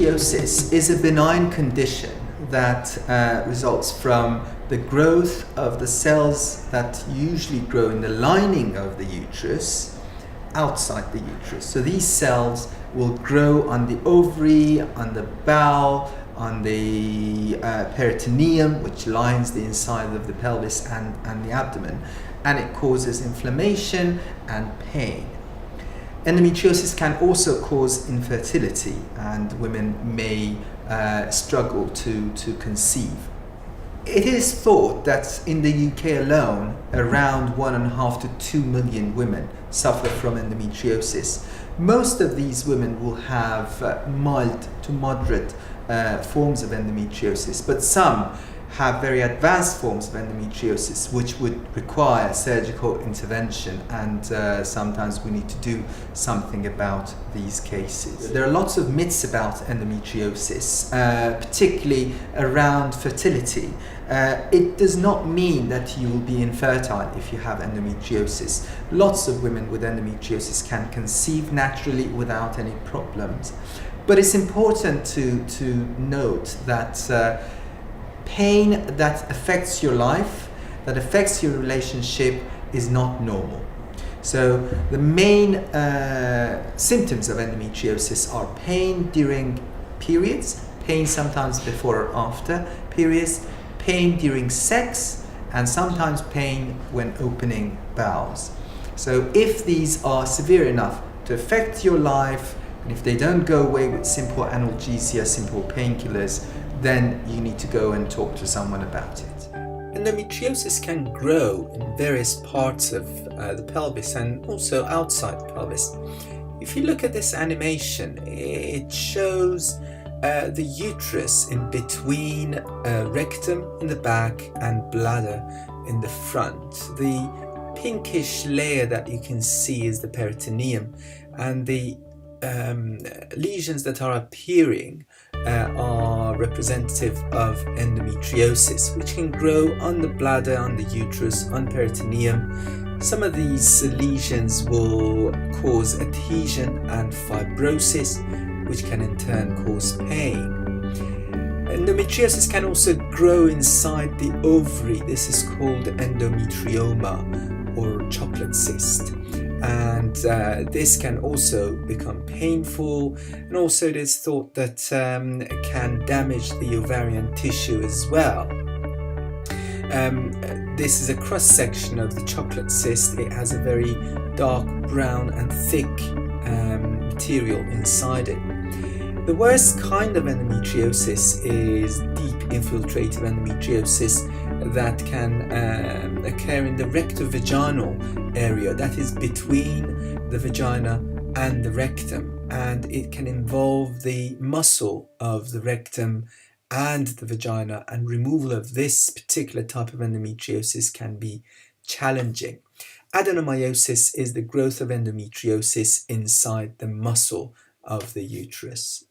Endometriosis is a benign condition that results from the growth of the cells that usually grow in the lining of the uterus outside the uterus. So these cells will grow on the ovary, on the bowel, on the peritoneum, which lines the inside of the pelvis and the abdomen, and it causes inflammation and pain. Endometriosis can also cause infertility, and women may struggle to conceive. It is thought that in the UK alone, around 1.5 to 2 million women suffer from endometriosis. Most of these women will have mild to moderate forms of endometriosis, but some have very advanced forms of endometriosis which would require surgical intervention, and sometimes we need to do something about these cases. There are lots of myths about endometriosis, particularly around fertility. It does not mean that you will be infertile if you have endometriosis. Lots of women with endometriosis can conceive naturally without any problems. But it's important to note that pain that affects your life, that affects your relationship, is not normal. So the main symptoms of endometriosis are pain during periods, pain sometimes before or after periods, pain during sex, and sometimes pain when opening bowels. So if these are severe enough to affect your life, and if they don't go away with simple analgesia, simple painkillers, then you need to go and talk to someone about it. Endometriosis can grow in various parts of the pelvis and also outside the pelvis. If you look at this animation, it shows the uterus in between rectum in the back and bladder in the front. The pinkish layer that you can see is the peritoneum, and the lesions that are appearing are representative of endometriosis, which can grow on the bladder, on the uterus, on peritoneum. Some of these lesions will cause adhesion and fibrosis, which can in turn cause pain. Endometriosis can also grow inside the ovary. This is called endometrioma or chocolate cyst. And this can also become painful, and also it is thought that it can damage the ovarian tissue as well. This is a cross section of the chocolate cyst. It has a very dark brown and thick material inside it. The worst kind of endometriosis is deep infiltrative endometriosis that can occur in the rectovaginal area, that is between the vagina and the rectum, and it can involve the muscle of the rectum and the vagina, and removal of this particular type of endometriosis can be challenging. Adenomyosis is the growth of endometriosis inside the muscle of the uterus.